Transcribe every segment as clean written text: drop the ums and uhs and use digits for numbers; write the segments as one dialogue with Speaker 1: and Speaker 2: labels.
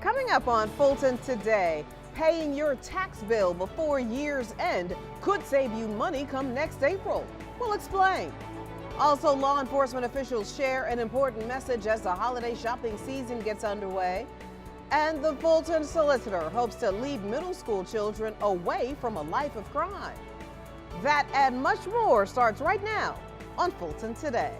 Speaker 1: Coming up on Fulton Today, paying your tax bill before year's end could save you money come next April. We'll explain. Also, law enforcement officials share an important message as the holiday shopping season gets underway. And the Fulton solicitor hopes to lead middle school children away from a life of crime. That and much more starts right now on Fulton Today.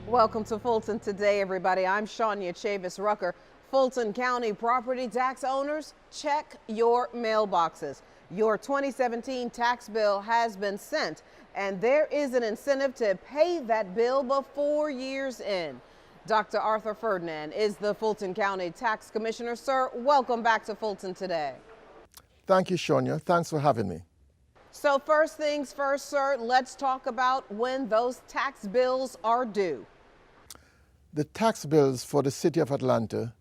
Speaker 1: Welcome to Fulton Today, everybody. I'm Shania Chavis Rucker. Fulton County property tax owners, check your mailboxes. Your 2017 tax bill has been sent, and there is an incentive to pay that bill before year's end. Dr. Arthur Ferdinand is the Fulton County Tax Commissioner. Sir, welcome back to Fulton Today.
Speaker 2: Thank you, Shania. Thanks for having me.
Speaker 1: So first things first, sir, let's talk about when those tax bills are due.
Speaker 2: The tax bills for the City of Atlanta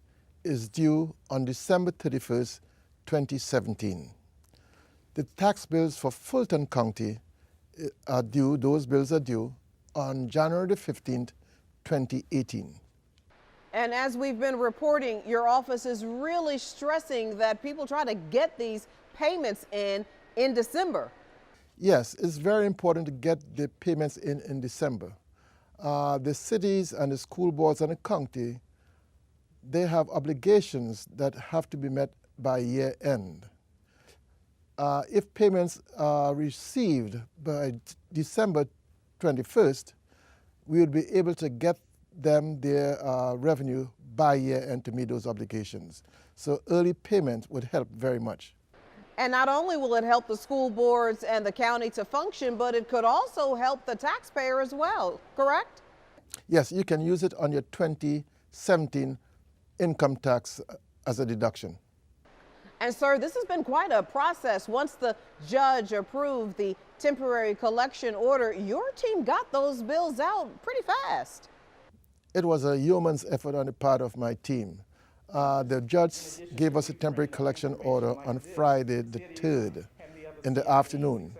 Speaker 2: is due on December 31st, 2017. The tax bills for Fulton County are due, those bills are due on January the 15th, 2018.
Speaker 1: And as we've been reporting, your office is really stressing that people try to get these payments in December.
Speaker 2: Yes, it's very important to get the payments in December. The cities and the school boards and the county, they have obligations that have to be met by year end. If payments are received by December 21st, we will be able to get them their revenue by year end to meet those obligations. So early payment would help very much.
Speaker 1: And not only will it help the school boards and the county to function, but it could also help the taxpayer as well, correct?
Speaker 2: Yes, you can use it on your 2017 income tax as a deduction.
Speaker 1: And sir, this has been quite a process. Once the judge approved the temporary collection order, your team got those bills out pretty fast.
Speaker 2: It was a yeoman's effort on the part of my team. The judge gave us a temporary collection order on Friday the 3rd in the afternoon.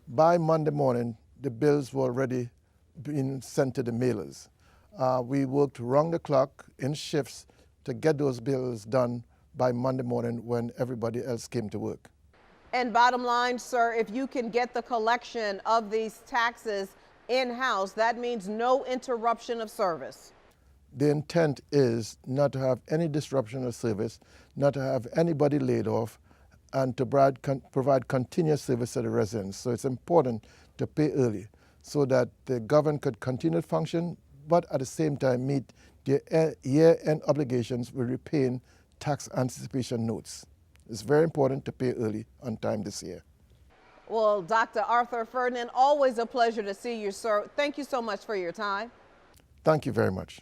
Speaker 2: By Monday morning, the bills were already being sent to the mailers. We worked round the clock in shifts to get those bills done by Monday morning when everybody else came to work.
Speaker 1: And bottom line, sir, if you can get the collection of these taxes in-house, that means no interruption of service.
Speaker 2: The intent is not to have any disruption of service, not to have anybody laid off, and to provide continuous service to the residents. So it's important to pay early so that the government could continue to function, but at the same time meet their year-end obligations with repaying tax anticipation notes. It's very important to pay early on time this year.
Speaker 1: Well, Dr. Arthur Ferdinand, always a pleasure to see you, sir. Thank you so much for your time.
Speaker 2: Thank you very much.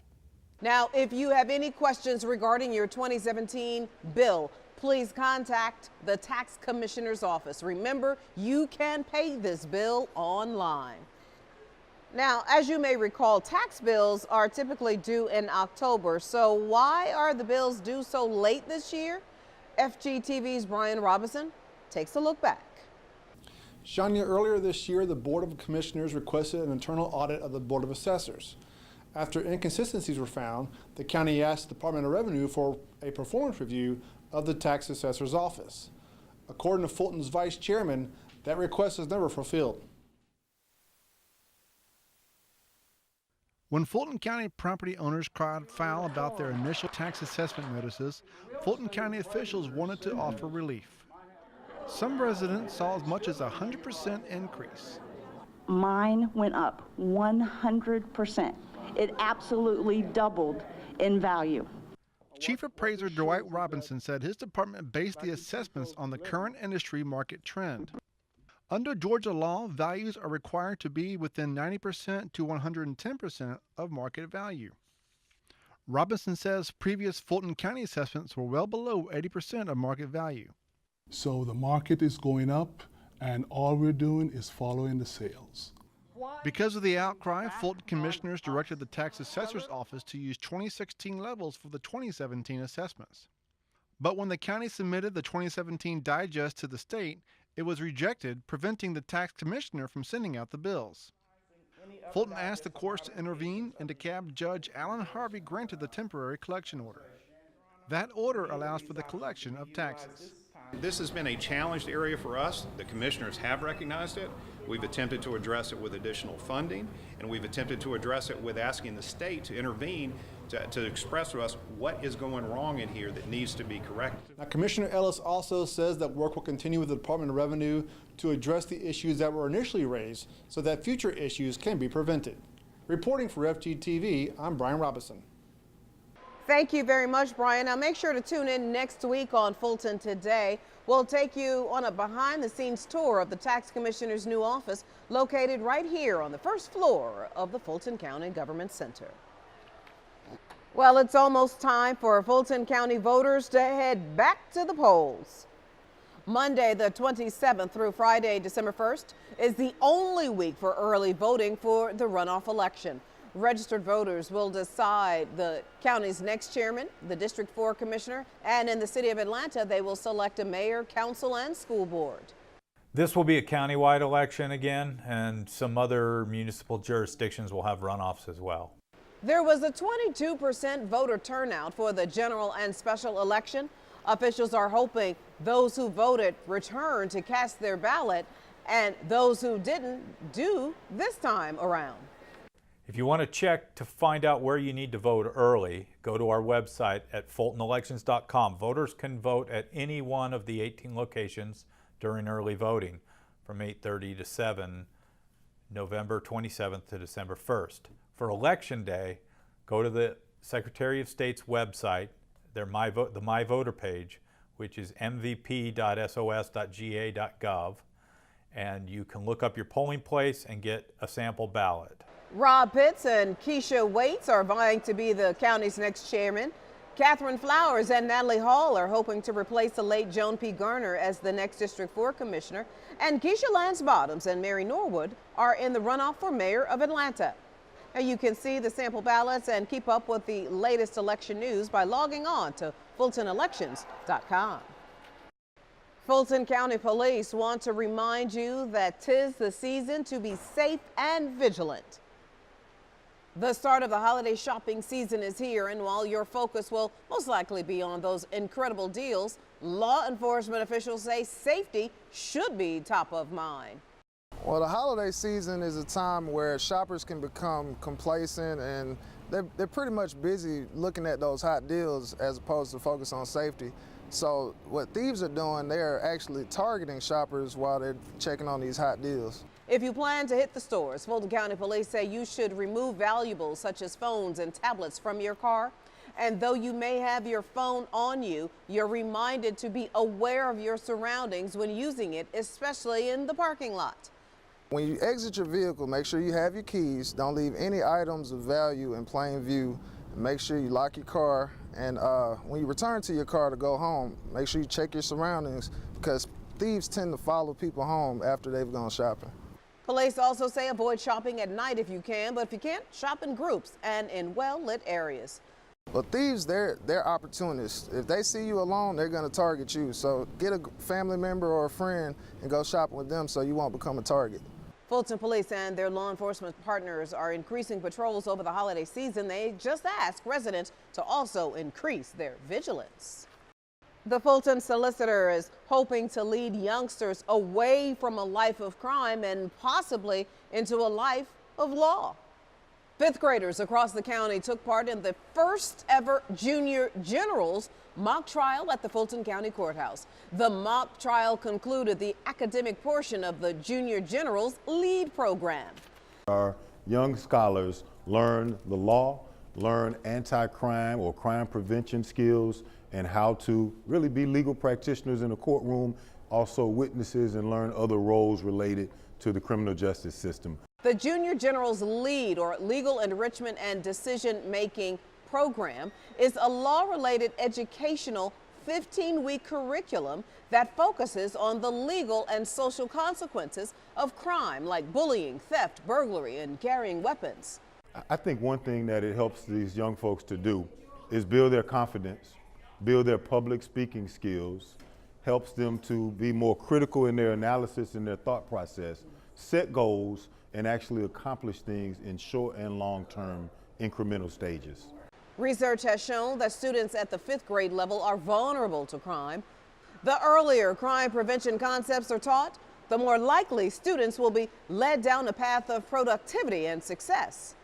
Speaker 1: Now, if you have any questions regarding your 2017 bill, please contact the Tax Commissioner's office. Remember, you can pay this bill online. Now, as you may recall, tax bills are typically due in October. So why are the bills due so late this year? FGTV's Brian Robinson takes a look back.
Speaker 3: Shania, earlier this year, the Board of Commissioners requested an internal audit of the Board of Assessors. After inconsistencies were found, the county asked the Department of Revenue for a performance review of the tax assessor's office. According to Fulton's vice chairman, that request was never fulfilled.
Speaker 4: When Fulton County property owners cried foul about their initial tax assessment notices, Fulton County officials wanted to offer relief. Some residents saw as much as a 100% increase.
Speaker 5: Mine went up 100%. It absolutely doubled in value.
Speaker 4: Chief Appraiser Dwight Robinson said his department based the assessments on the current industry market trend. Under Georgia law, values are required to be within 90% to 110% of market value. Robinson says previous Fulton County assessments were well below 80% of market value.
Speaker 6: So the market is going up, and all we're doing is following the sales.
Speaker 4: Because of the outcry, Fulton commissioners directed the tax assessor's office to use 2016 levels for the 2017 assessments. But when the county submitted the 2017 digest to the state, It was rejected, preventing the tax commissioner from sending out the bills. Fulton asked the courts to intervene, and DeKalb Judge Alan Harvey granted the temporary collection order. That order allows for the collection of taxes.
Speaker 7: This has been a challenged area for us. The commissioners have recognized it. We've attempted to address it with additional funding, and we've attempted to address it with asking the state to intervene to express to us what is going wrong in here that needs to be corrected.
Speaker 3: Now, Commissioner Ellis also says that work will continue with the Department of Revenue to address the issues that were initially raised so that future issues can be prevented. Reporting for FGTV, I'm Brian Robinson.
Speaker 1: Thank you very much, Brian. Now make sure to tune in next week on Fulton Today. We'll take you on a behind-the-scenes tour of the tax commissioner's new office located right here on the first floor of the Fulton County Government Center. Well, it's almost time for Fulton County voters to head back to the polls. Monday, the 27th through Friday, December 1st, is the only week for early voting for the runoff election. Registered voters will decide the county's next chairman, the District 4 commissioner, and in the city of Atlanta, they will select a mayor, council, and school board.
Speaker 8: This will be a countywide election again, and some other municipal jurisdictions will have runoffs as well.
Speaker 1: There was a 22% voter turnout for the general and special election. Officials are hoping those who voted return to cast their ballot, and those who didn't do this time around.
Speaker 8: If you want to check to find out where you need to vote early, go to our website at fultonelections.com. Voters can vote at any one of the 18 locations during early voting from 8:30 to 7, November 27th to December 1st. For Election Day, go to the Secretary of State's website, the My Voter page, which is mvp.sos.ga.gov, and you can look up your polling place and get a sample ballot.
Speaker 1: Rob Pitts and Keisha Waits are vying to be the county's next chairman. Catherine Flowers and Natalie Hall are hoping to replace the late Joan P. Garner as the next District 4 commissioner. And Keisha Lance Bottoms and Mary Norwood are in the runoff for mayor of Atlanta. Now you can see the sample ballots and keep up with the latest election news by logging on to FultonElections.com. Fulton County Police want to remind you that 'tis the season to be safe and vigilant. The start of the holiday shopping season is here, and while your focus will most likely be on those incredible deals, law enforcement officials say safety should be top of mind.
Speaker 9: Well, the holiday season is a time where shoppers can become complacent, and they're pretty much busy looking at those hot deals as opposed to focus on safety. So what thieves are doing, they're actually targeting shoppers while they're checking on these hot deals.
Speaker 1: If you plan to hit the stores, Fulton County Police say you should remove valuables such as phones and tablets from your car. And though you may have your phone on you, you're reminded to be aware of your surroundings when using it, especially in the parking lot.
Speaker 9: When you exit your vehicle, make sure you have your keys. Don't leave any items of value in plain view. Make sure you lock your car. And when you return to your car to go home, make sure you check your surroundings, because thieves tend to follow people home after they've gone shopping.
Speaker 1: Police also say avoid shopping at night if you can, but if you can't, shop in groups and in well-lit areas.
Speaker 9: But thieves, they're opportunists. If they see you alone, they're going to target you. So get a family member or a friend and go shopping with them so you won't become a target.
Speaker 1: Fulton Police and their law enforcement partners are increasing patrols over the holiday season. They just ask residents to also increase their vigilance. The Fulton solicitor is hoping to lead youngsters away from a life of crime and possibly into a life of law. Fifth graders across the county took part in the first ever Junior Generals mock trial at the Fulton County Courthouse. The mock trial concluded the academic portion of the Junior Generals LEAD program.
Speaker 10: Our young scholars learn the law, learn anti-crime or crime prevention skills, and how to really be legal practitioners in the courtroom, also witnesses, and learn other roles related to the criminal justice system.
Speaker 1: The Junior Generals LEAD, or Legal Enrichment and Decision-Making Program, is a law-related educational 15-week curriculum that focuses on the legal and social consequences of crime like bullying, theft, burglary, and carrying weapons.
Speaker 10: I think one thing that it helps these young folks to do is build their confidence, build their public speaking skills, helps them to be more critical in their analysis and their thought process, set goals, and actually accomplish things in short and long-term incremental stages.
Speaker 1: Research has shown that students at the 5th grade level are vulnerable to crime. The earlier crime prevention concepts are taught, the more likely students will be led down a path of productivity and success.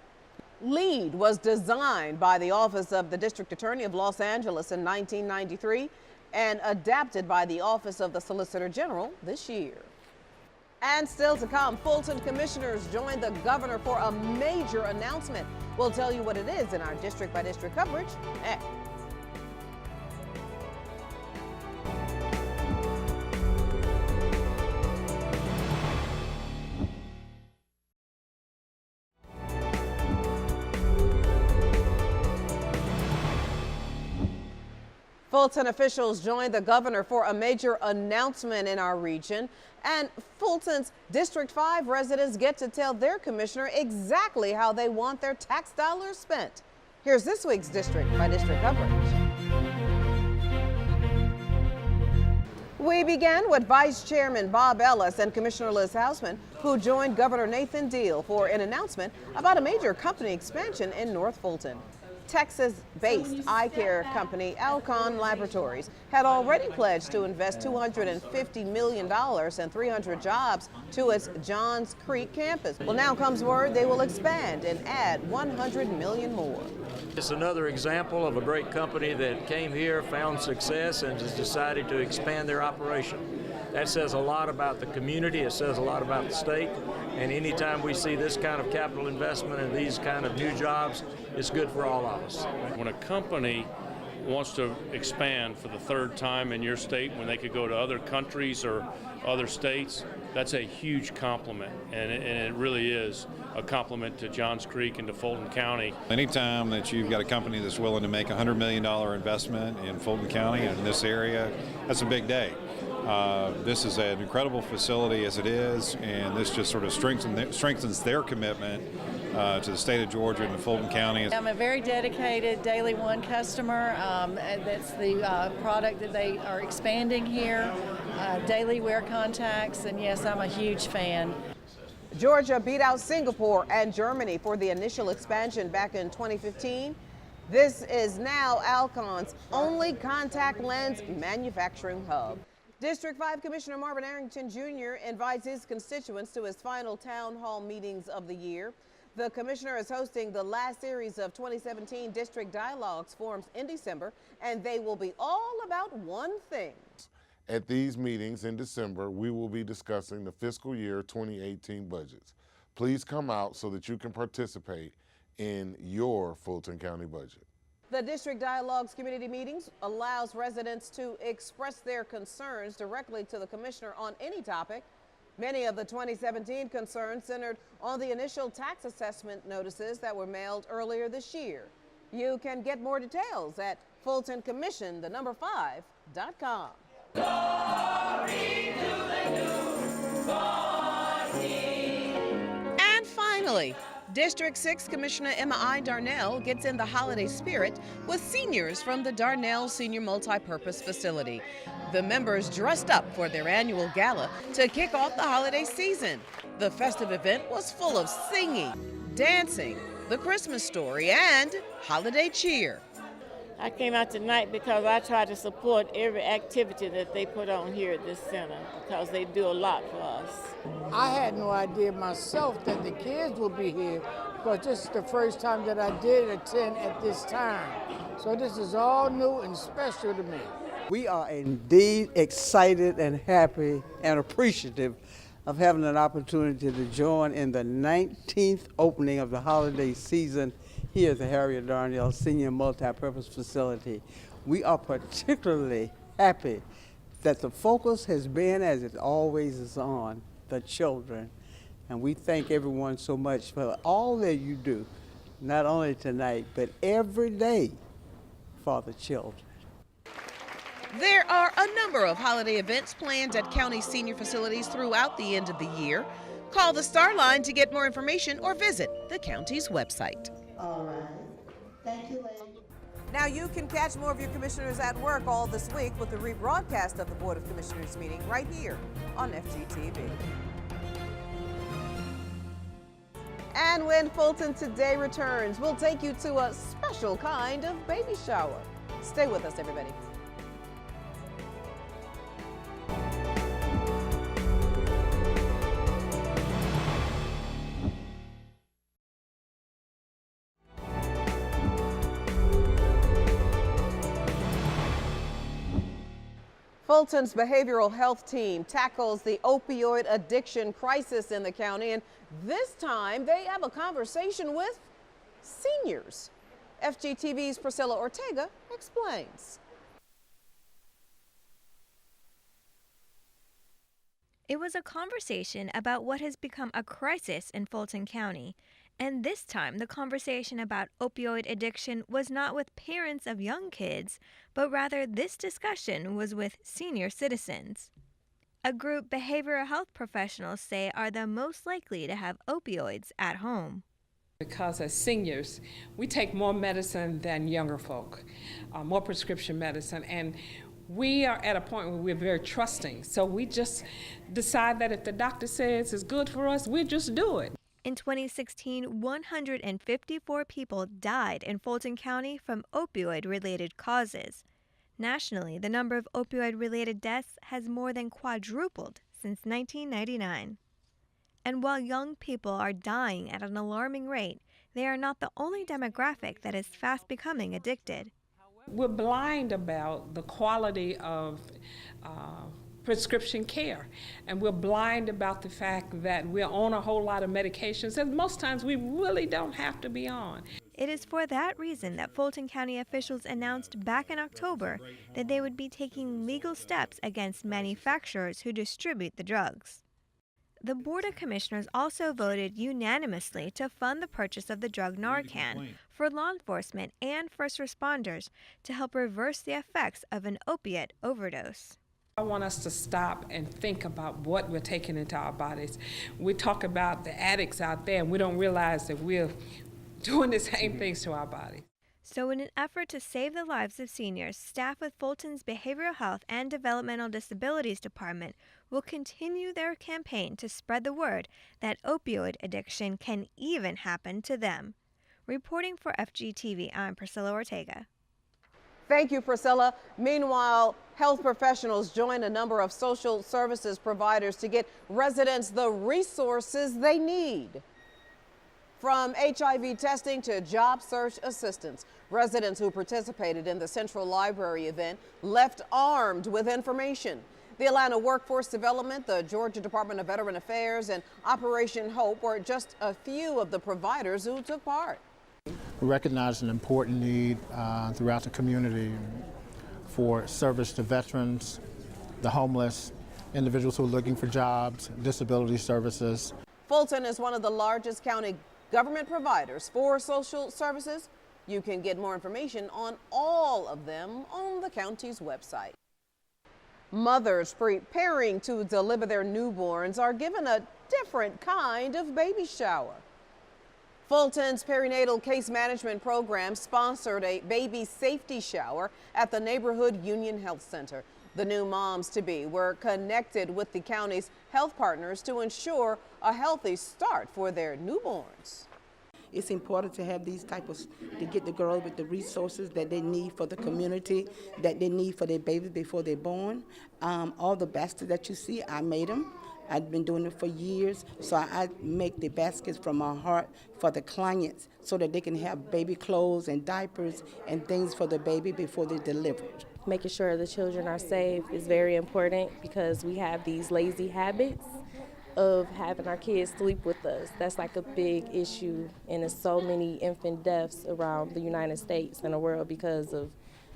Speaker 1: LEAD was designed by the Office of the District Attorney of Los Angeles in 1993 and adapted by the Office of the Solicitor General this year. And still to come, Fulton commissioners joined the governor for a major announcement. We'll tell you what it is in our district-by-district coverage next. Fulton officials joined the governor for a major announcement in our region, and Fulton's District 5 residents get to tell their commissioner exactly how they want their tax dollars spent. Here's this week's district-by-district coverage. We begin with Vice Chairman Bob Ellis and Commissioner Liz Hausman, who joined Governor Nathan Deal for an announcement about a major company expansion in North Fulton. Texas-based eye care company Alcon Laboratories had already pledged to invest $250 million and 300 jobs to its Johns Creek campus. Well, now comes word they will expand and add 100 million more.
Speaker 11: It's another example of a great company that came here, found success, and has decided to expand their operation. That says a lot about the community, it says a lot about the state, and anytime we see this kind of capital investment and these kind of new jobs, it's good for all of us.
Speaker 12: When a company wants to expand for the third time in your state when they could go to other countries or other states, that's a huge compliment, and it really is a compliment to Johns Creek and to Fulton County.
Speaker 7: Anytime that you've got a company that's willing to make a $100 million investment in Fulton County and in this area, that's a big day. This is an incredible facility as it is, and this just sort of strengthens their commitment to the state of Georgia and to Fulton County.
Speaker 13: I'm a very dedicated Daily One customer. That's the product that they are expanding here, daily wear contacts, and yes, I'm a huge fan.
Speaker 1: Georgia beat out Singapore and Germany for the initial expansion back in 2015. This is now Alcon's only contact lens manufacturing hub. District 5 Commissioner Marvin Arrington Jr. invites his constituents to his final town hall meetings of the year. The commissioner is hosting the last series of 2017 District Dialogues forums in December, and they will be all about one thing.
Speaker 14: At these meetings in December, we will be discussing the fiscal year 2018 budgets. Please come out so that you can participate in your Fulton County budget.
Speaker 1: The District Dialogues community meetings allows residents to express their concerns directly to the commissioner on any topic. Many of the 2017 concerns centered on the initial tax assessment notices that were mailed earlier this year. You can get more details at FultonCommission5.com. And finally, District 6 Commissioner Emma I. Darnell gets in the holiday spirit with seniors from the Darnell Senior Multipurpose Facility. The members dressed up for their annual gala to kick off the holiday season. The festive event was full of singing, dancing, the Christmas story, and holiday cheer.
Speaker 15: I came out tonight because I try to support every activity that they put on here at this center because they do a lot for us.
Speaker 16: I had no idea myself that the kids would be here because this is the first time that I did attend at this time. So this is all new and special to me.
Speaker 17: We are indeed excited and happy and appreciative of having an opportunity to join in the 19th opening of the holiday season here at the Harriet Darnell Senior Multipurpose Facility. We are particularly happy that the focus has been, as it always is, on the children. And we thank everyone so much for all that you do, not only tonight, but every day for the children.
Speaker 1: There are a number of holiday events planned at county senior facilities throughout the end of the year. Call the Star Line to get more information or visit the county's website.
Speaker 18: All right. Thank you, ladies.
Speaker 1: Now you can catch more of your commissioners at work all this week with the rebroadcast of the Board of Commissioners meeting right here on FGTV. And when Fulton Today returns, we'll take you to a special kind of baby shower. Stay with us, everybody. Fulton's behavioral health team tackles the opioid addiction crisis in the county, and this time they have a conversation with seniors. FGTV's Priscilla Ortega explains.
Speaker 18: It was a conversation about what has become a crisis in Fulton County. And this time, the conversation about opioid addiction was not with parents of young kids, but rather this discussion was with senior citizens. A group behavioral health professionals say are the most likely to have opioids at home.
Speaker 19: Because as seniors, we take more medicine than younger folk, more prescription medicine, and we are at a point where we're very trusting. So we just decide that if the doctor says it's good for us, we just do it.
Speaker 18: In 2016, 154 people died in Fulton County from opioid-related causes. Nationally, the number of opioid-related deaths has more than quadrupled since 1999. And while young people are dying at an alarming rate, they are not the only demographic that is fast becoming addicted.
Speaker 19: We're blind about the quality of prescription care, and we're blind about the fact that we're on a whole lot of medications that most times we really don't have to be on.
Speaker 18: It is for that reason that Fulton County officials announced back in October that they would be taking legal steps against manufacturers who distribute the drugs. The Board of Commissioners also voted unanimously to fund the purchase of the drug Narcan for law enforcement and first responders to help reverse the effects of an opiate overdose.
Speaker 19: I want us to stop and think about what we're taking into our bodies. We talk about the addicts out there, and we don't realize that we're doing the same things to our body.
Speaker 18: So in an effort to save the lives of seniors, staff with Fulton's Behavioral Health and Developmental Disabilities Department will continue their campaign to spread the word that opioid addiction can even happen to them. Reporting for FGTV, I'm Priscilla Ortega.
Speaker 1: Thank you, Priscilla. Meanwhile, health professionals join a number of social services providers to get residents the resources they need. From HIV testing to job search assistance, residents who participated in the Central Library event left armed with information. The Atlanta Workforce Development, the Georgia Department of Veteran Affairs, and Operation Hope were just a few of the providers who took part.
Speaker 20: We recognize an important need throughout the community for service to veterans, the homeless, individuals who are looking for jobs, disability services.
Speaker 1: Fulton is one of the largest county government providers for social services. You can get more information on all of them on the county's website. Mothers preparing to deliver their newborns are given a different kind of baby shower. Fulton's perinatal case management program sponsored a baby safety shower at the Neighborhood Union Health Center. The new moms-to-be were connected with the county's health partners to ensure a healthy start for their newborns.
Speaker 21: It's important to have these to get the girls with the resources that they need for the community, that they need for their babies before they're born. All the baskets that you see, I made them. I've been doing it for years, so I make the baskets from my heart for the clients so that they can have baby clothes and diapers and things for the baby before they're delivered.
Speaker 22: Making sure the children are safe is very important because we have these lazy habits of having our kids sleep with us. That's like a big issue, and there's so many infant deaths around the United States and the world because of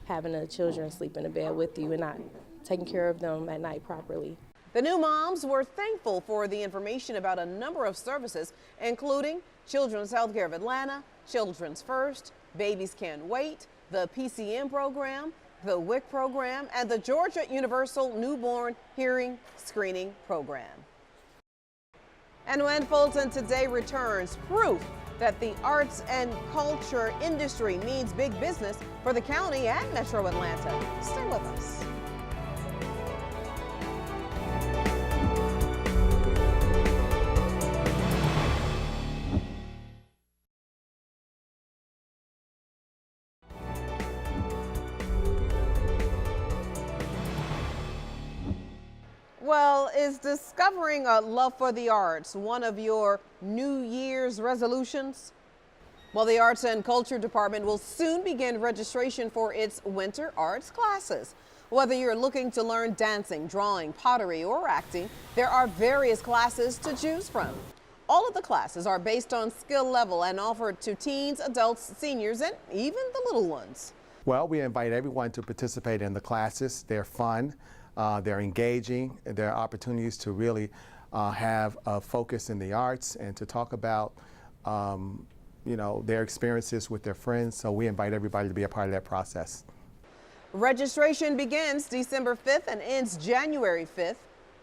Speaker 22: having the children sleep in the bed with you and not taking care of them at night properly.
Speaker 1: The new moms were thankful for the information about a number of services, including Children's Healthcare of Atlanta, Children's First, Babies Can't Wait, the PCM program, the WIC program, and the Georgia Universal Newborn Hearing Screening Program. And when Fulton Today returns, proof that the arts and culture industry means big business for the county and Metro Atlanta. Stay with us. Well, is discovering a love for the arts one of your New Year's resolutions? Well, the Arts and Culture Department will soon begin registration for its winter arts classes. Whether you're looking to learn dancing, drawing, pottery, or acting, there are various classes to choose from. All of the classes are based on skill level and offered to teens, adults, seniors, and even the little ones.
Speaker 2: Well, we invite everyone to participate in the classes. They're fun. They're engaging. There are opportunities to really have a focus in the arts and to talk about, their experiences with their friends. So we invite everybody to be a part of that process.
Speaker 1: Registration begins December 5th and ends January 5th.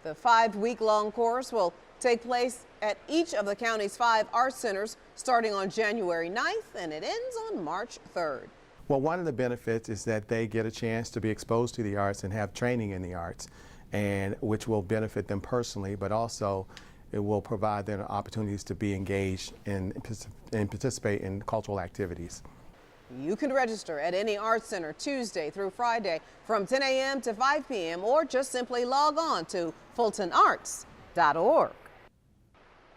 Speaker 1: The 5-week-long course will take place at each of the county's 5 arts centers starting on January 9th, and it ends on March 3rd.
Speaker 2: Well, one of the benefits is that they get a chance to be exposed to the arts and have training in the arts, and which will benefit them personally, but also it will provide them opportunities to be engaged and participate in cultural activities.
Speaker 1: You can register at any arts center Tuesday through Friday from 10 a.m. to 5 p.m. or just simply log on to fultonarts.org.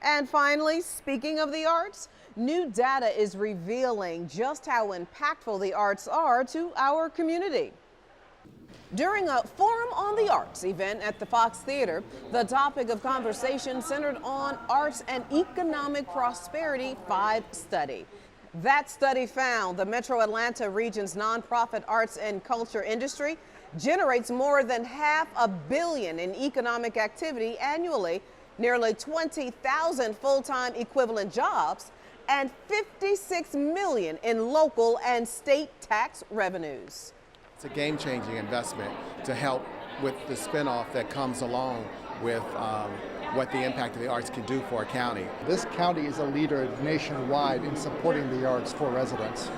Speaker 1: And finally, speaking of the arts, new data is revealing just how impactful the arts are to our community. During a Forum on the Arts event at the Fox Theater, the topic of conversation centered on Arts and Economic Prosperity 5 study. That study found the Metro Atlanta region's nonprofit arts and culture industry generates more than $500 million in economic activity annually, nearly 20,000 full-time equivalent jobs, and $56 million in local and state tax revenues.
Speaker 2: It's a game-changing investment to help with the spinoff that comes along with what the impact of the arts can do for a county.
Speaker 5: This county is a leader nationwide in supporting the arts for residents.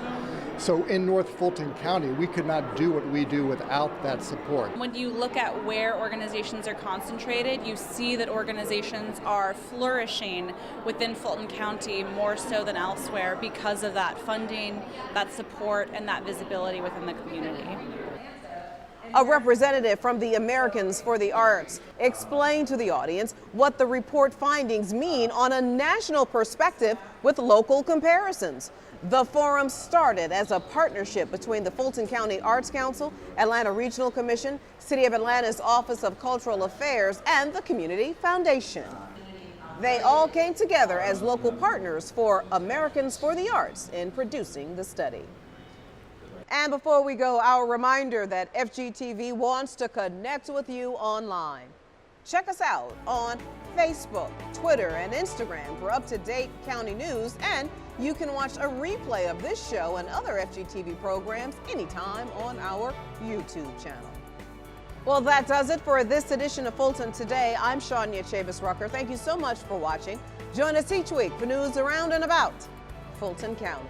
Speaker 5: So in North Fulton County, we could not do what we do without that support.
Speaker 23: When you look at where organizations are concentrated, you see that organizations are flourishing within Fulton County more so than elsewhere because of that funding, that support, and that visibility within the community.
Speaker 1: A representative from the Americans for the Arts explained to the audience what the report findings mean on a national perspective with local comparisons. The forum started as a partnership between the Fulton County Arts Council, Atlanta Regional Commission, City of Atlanta's Office of Cultural Affairs, and the Community Foundation. They all came together as local partners for Americans for the Arts in producing the study. And before we go, our reminder that FGTV wants to connect with you online. Check us out on Facebook, Twitter, and Instagram for up-to-date county news, and you can watch a replay of this show and other FGTV programs anytime on our YouTube channel. Well, that does it for this edition of Fulton Today. I'm Shania Chavis-Rucker. Thank you so much for watching. Join us each week for news around and about Fulton County.